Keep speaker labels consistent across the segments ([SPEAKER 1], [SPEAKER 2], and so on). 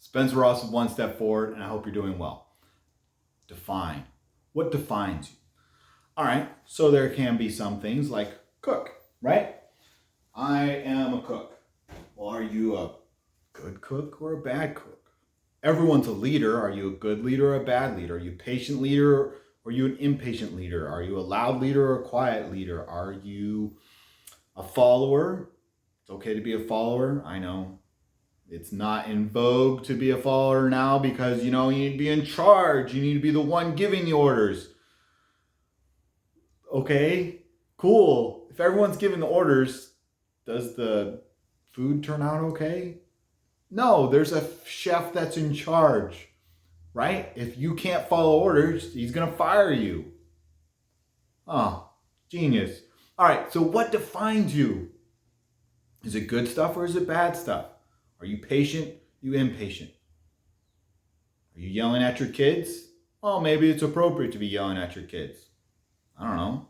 [SPEAKER 1] Spencer Ross with One Step Forward, and I hope you're doing well. Define. What defines you? All right, so there can be some things like cook, right? I am a cook. Well, are you a good cook or a bad cook? Everyone's a leader. Are you a good leader or a bad leader? Are you a patient leader or are you an impatient leader? Are you a loud leader or a quiet leader? Are you a follower? It's okay to be a follower. I know it's not in vogue to be a follower now because, you need to be in charge. You need to be the one giving the orders. Okay, cool. If everyone's giving the orders, does the food turn out okay? No, there's a chef that's in charge, right? If you can't follow orders, he's going to fire you. Oh, genius. All right, so what defines you? Is it good stuff or is it bad stuff? Are you patient? Are you impatient? Are you yelling at your kids? Well, maybe it's appropriate to be yelling at your kids. I don't know.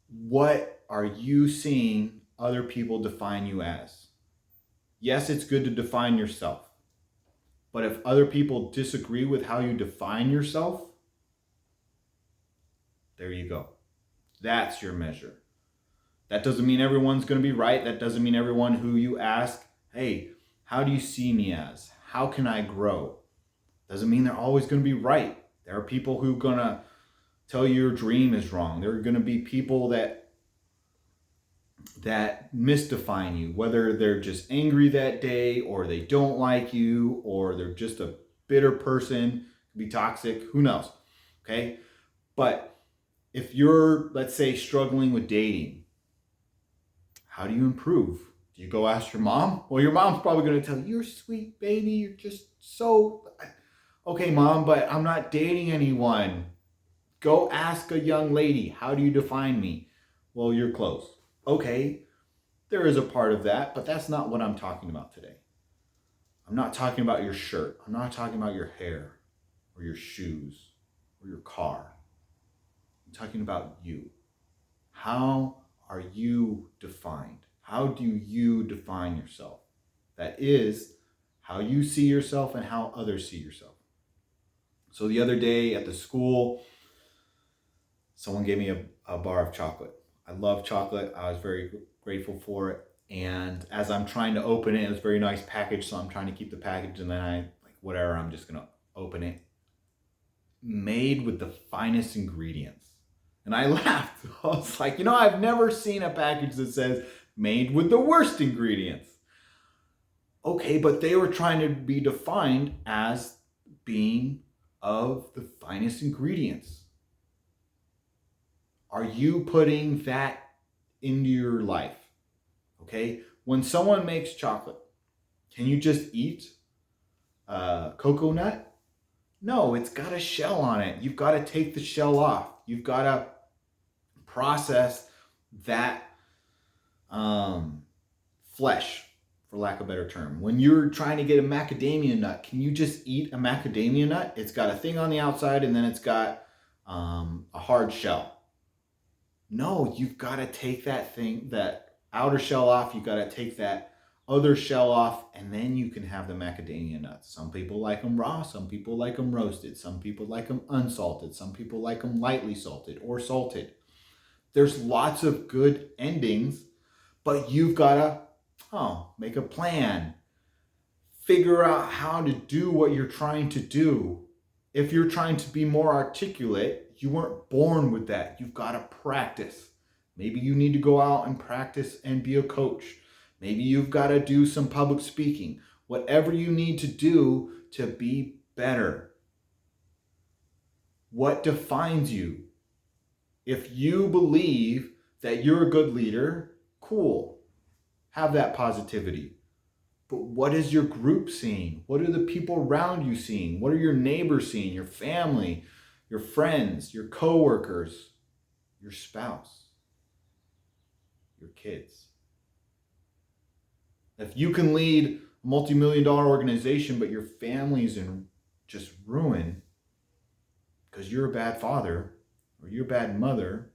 [SPEAKER 1] What are you seeing other people define you as? Yes, it's good to define yourself. But if other people disagree with how you define yourself, there you go. That's your measure. That doesn't mean everyone's going to be right. That doesn't mean everyone who you ask, hey, how do you see me as? How can I grow? Doesn't mean they're always going to be right. There are people who are going to tell you your dream is wrong. There are going to be people that misdefine you, whether they're just angry that day or they don't like you or they're just a bitter person, be toxic, who knows, okay? But if you're, let's say, struggling with dating, how do you improve? Do you go ask your mom? Well, your mom's probably going to tell you, you're sweet, baby, you're just so... Okay, mom, but I'm not dating anyone. Go ask a young lady, how do you define me? Well, you're close. Okay, there is a part of that, but that's not what I'm talking about today. I'm not talking about your shirt. I'm not talking about your hair or your shoes or your car. I'm talking about you. How are you defined? How do you define yourself? That is how you see yourself and how others see yourself. So the other day at the school, someone gave me a bar of chocolate. I love chocolate. I was very grateful for it. And as I'm trying to open it, it was a very nice package, so I'm trying to keep the package, and then I'm just going to open it. Made with the finest ingredients. And I laughed. I was like, I've never seen a package that says made with the worst ingredients. Okay, but they were trying to be defined as being of the finest ingredients. Are you putting that into your life? Okay, when someone makes chocolate, can you just eat cocoa nut? No, it's got a shell on it. You've got to take the shell off. You've got to process that flesh, for lack of a better term. When you're trying to get a macadamia nut, can you just eat a macadamia nut? It's got a thing on the outside and then it's got a hard shell. No, you've got to take that outer shell off. You've got to take that other shell off, and then you can have the macadamia nuts. Some people like them raw. Some people like them roasted. Some people like them unsalted. Some people like them lightly salted or salted. There's lots of good endings, but you've got to make a plan. Figure out how to do what you're trying to do. If you're trying to be more articulate, you weren't born with that. You've got to practice. Maybe you need to go out and practice and be a coach. Maybe you've got to do some public speaking. Whatever you need to do to be better. What defines you? If you believe that you're a good leader, cool. Have that positivity. But what is your group seeing? What are the people around you seeing? What are your neighbors seeing? Your family, your friends, your coworkers, your spouse, your kids. If you can lead a multi-million-dollar organization, but your family's in just ruin because you're a bad father or you're a bad mother,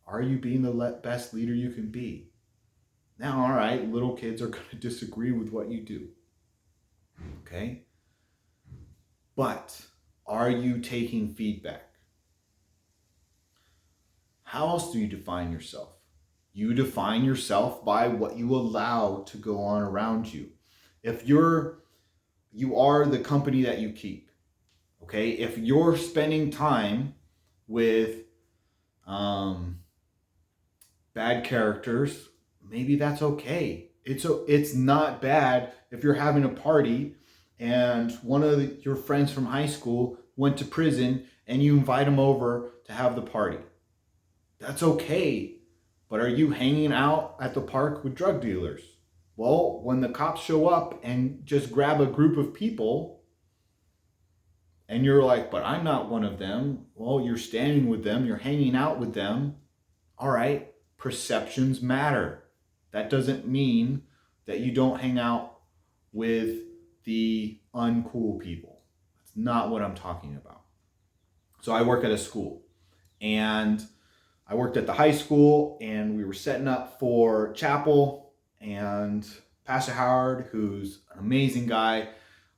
[SPEAKER 1] are you being the best leader you can be? Now, all right, little kids are going to disagree with what you do. Okay? But are you taking feedback? How else do you define yourself? You define yourself by what you allow to go on around you. If you are the company that you keep. Okay? If you're spending time with bad characters, maybe that's okay. It's not bad if you're having a party and one of your friends from high school went to prison and you invite them over to have the party. That's okay. But are you hanging out at the park with drug dealers? Well, when the cops show up and just grab a group of people and you're like, but I'm not one of them. Well, you're standing with them, you're hanging out with them. All right, perceptions matter. That doesn't mean that you don't hang out with the uncool people. That's not what I'm talking about. So I work at a school, and I worked at the high school, and we were setting up for chapel, and Pastor Howard, who's an amazing guy,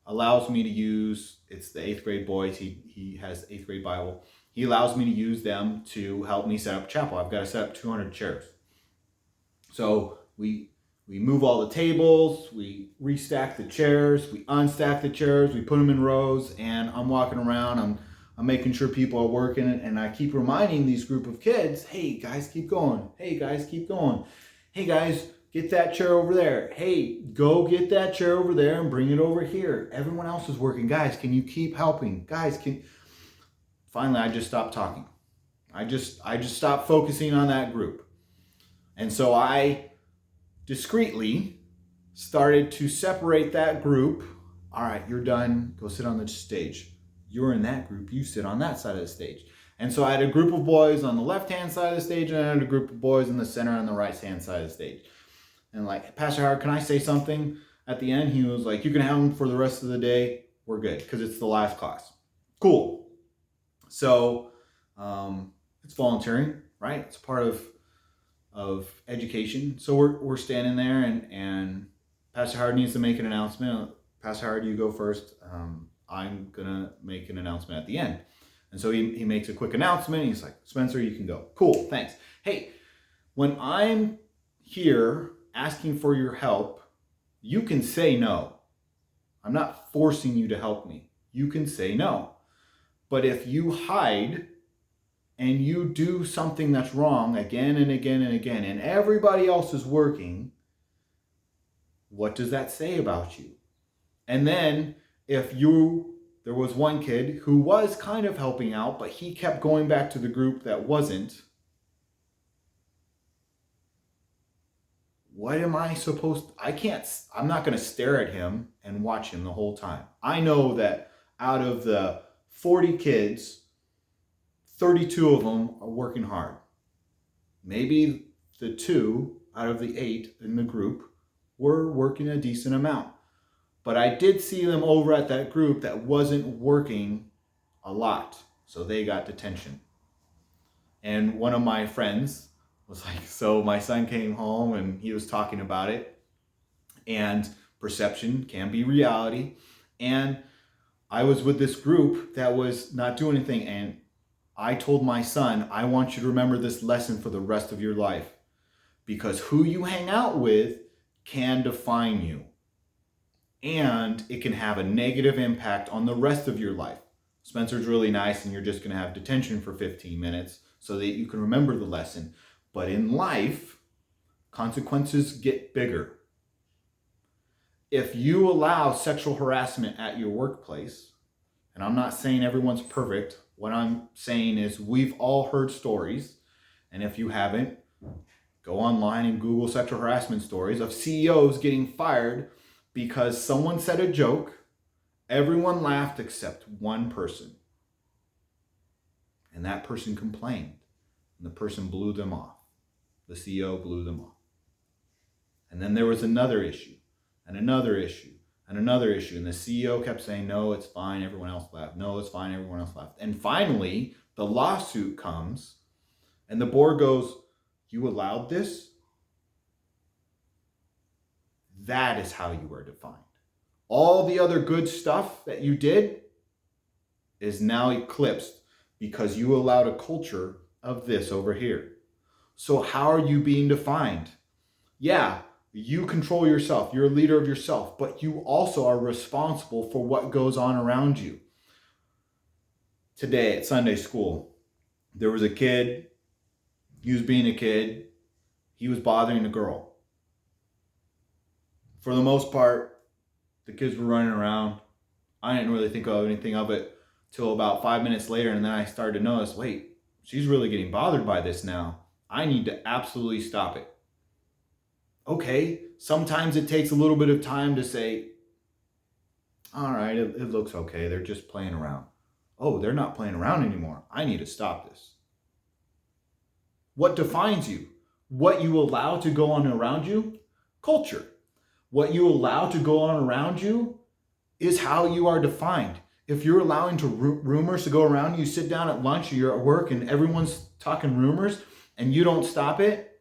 [SPEAKER 1] allows me to use, it's the 8th grade boys, he has 8th grade Bible. He allows me to use them to help me set up chapel. I've got to set up 200 chairs. So we move all the tables, we restack the chairs, we unstack the chairs, we put them in rows, and I'm walking around, I'm making sure people are working, and I keep reminding these group of kids, hey guys, keep going. Hey guys, keep going. Hey guys, get that chair over there. Hey, go get that chair over there and bring it over here. Everyone else is working. Guys, can you keep helping? Guys, Finally, I just stopped talking. I just stopped focusing on that group. And so I discreetly started to separate that group. All right, you're done. Go sit on the stage. You're in that group. You sit on that side of the stage. And so I had a group of boys on the left-hand side of the stage, and I had a group of boys in the center on the right-hand side of the stage. And like, Pastor Howard, can I say something? At the end, he was like, you can have them for the rest of the day. We're good, because it's the last class. Cool. So it's volunteering, right? It's part of education. So we're standing there, and Pastor Howard needs to make an announcement. Pastor Howard, you go first. I'm gonna make an announcement at the end. And so he makes a quick announcement. He's like, Spencer, you can go. Cool, thanks. Hey, when I'm here asking for your help, you can say no. I'm not forcing you to help me. You can say no. But if you hide and you do something that's wrong again and again and again, and everybody else is working, what does that say about you? And then there was one kid who was kind of helping out, but he kept going back to the group that wasn't. What am I supposed to, I'm not going to stare at him and watch him the whole time. I know that out of the 40 kids, 32 of them are working hard. Maybe the 2 out of the 8 in the group were working a decent amount. But I did see them over at that group that wasn't working a lot. So they got detention. And one of my friends was like, so my son came home and he was talking about it. And perception can be reality. And I was with this group that was not doing anything, and I told my son, I want you to remember this lesson for the rest of your life, because who you hang out with can define you, and it can have a negative impact on the rest of your life. Spencer's really nice, and you're just going to have detention for 15 minutes so that you can remember the lesson. But in life, consequences get bigger. If you allow sexual harassment at your workplace, and I'm not saying everyone's perfect, what I'm saying is we've all heard stories, and if you haven't, go online and Google sexual harassment stories of CEOs getting fired because someone said a joke, everyone laughed except one person, and that person complained, and the person blew them off. The CEO blew them off. And then there was another issue. And another issue, and another issue. And the CEO kept saying, no, it's fine, everyone else laughed. No, it's fine, everyone else laughed. And finally, the lawsuit comes, and the board goes, you allowed this? That is how you are defined. All the other good stuff that you did is now eclipsed because you allowed a culture of this over here. So how are you being defined? Yeah, you control yourself. You're a leader of yourself, but you also are responsible for what goes on around you. Today at Sunday school, there was a kid. He was being a kid. He was bothering a girl. For the most part, the kids were running around. I didn't really think of anything of it till about 5 minutes later, and then I started to notice, wait, she's really getting bothered by this now. I need to absolutely stop it. Okay, sometimes it takes a little bit of time to say, all right, it looks okay. They're just playing around. Oh, they're not playing around anymore. I need to stop this. What defines you? What you allow to go on around you? Culture. What you allow to go on around you is how you are defined. If you're allowing rumors to go around, you sit down at lunch or you're at work and everyone's talking rumors and you don't stop it,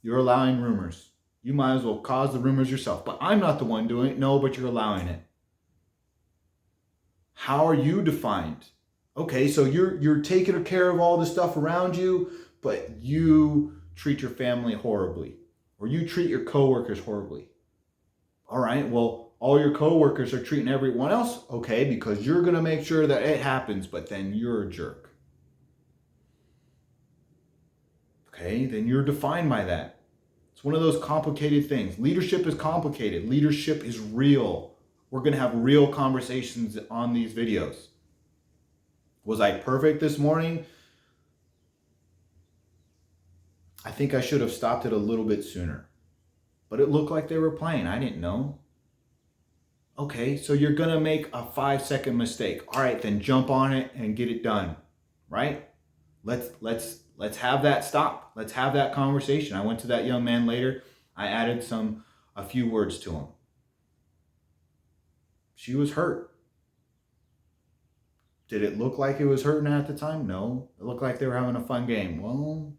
[SPEAKER 1] you're allowing rumors. You might as well cause the rumors yourself. But I'm not the one doing it. No, but you're allowing it. How are you defined? Okay, so you're taking care of all the stuff around you, but you treat your family horribly, or you treat your coworkers horribly. All right, well, all your coworkers are treating everyone else okay because you're going to make sure that it happens, but then you're a jerk. Okay, then you're defined by that. It's one of those complicated things. Leadership is complicated. Leadership is real. We're going to have real conversations on these videos. Was I perfect this morning? I think I should have stopped it a little bit sooner. But it looked like they were playing. I didn't know. Okay, so you're going to make a 5-second mistake. All right, then jump on it and get it done. Right? Let's have that stop. Let's have that conversation. I went to that young man later. I added a few words to him. She was hurt. Did it look like it was hurting at the time? No. It looked like they were having a fun game. Well,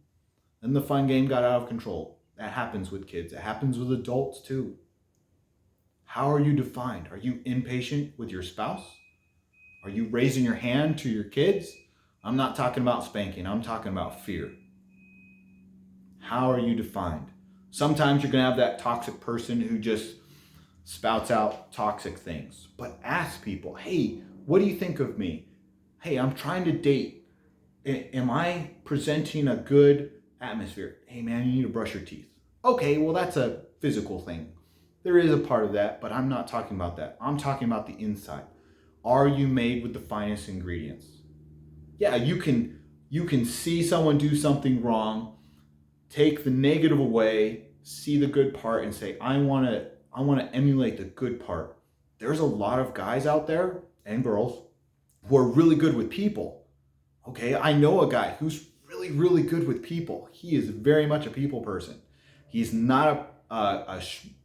[SPEAKER 1] then the fun game got out of control. That happens with kids. It happens with adults too. How are you defined? Are you impatient with your spouse? Are you raising your hand to your kids? I'm not talking about spanking. I'm talking about fear. How are you defined? Sometimes you're going to have that toxic person who just spouts out toxic things. But ask people, hey, what do you think of me? Hey, I'm trying to date. Am I presenting a good atmosphere? Hey, man, you need to brush your teeth. Okay, well, that's a physical thing. There is a part of that, but I'm not talking about that. I'm talking about the inside. Are you made with the finest ingredients? Yeah, you can see someone do something wrong, take the negative away, see the good part, and say, I want to emulate the good part. There's a lot of guys out there and girls who are really good with people. Okay, I know a guy who's really, really good with people. He is very much a people person. He's not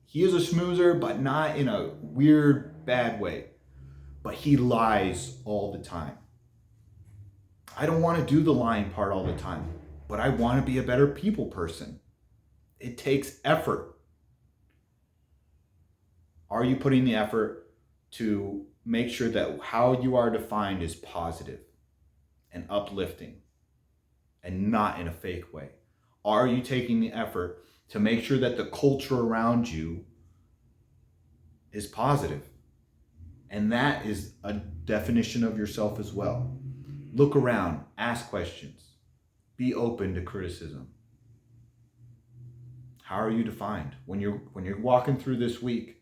[SPEAKER 1] he is a schmoozer, but not in a weird, bad way. But he lies all the time. I don't want to do the lying part all the time, but I want to be a better people person. It takes effort. Are you putting the effort to make sure that how you are defined is positive and uplifting and not in a fake way? Are you taking the effort to make sure that the culture around you is positive? And that is a definition of yourself as well. Look around, ask questions, be open to criticism. How are you defined? When you're walking through this week,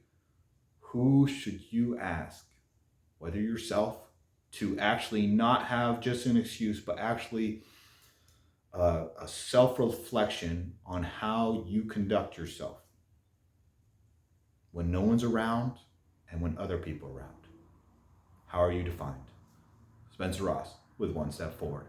[SPEAKER 1] who should you ask? Whether yourself, to actually not have just an excuse, but actually a self-reflection on how you conduct yourself when no one's around and when other people are around. How are you defined? Spencer Ross with One Step Forward.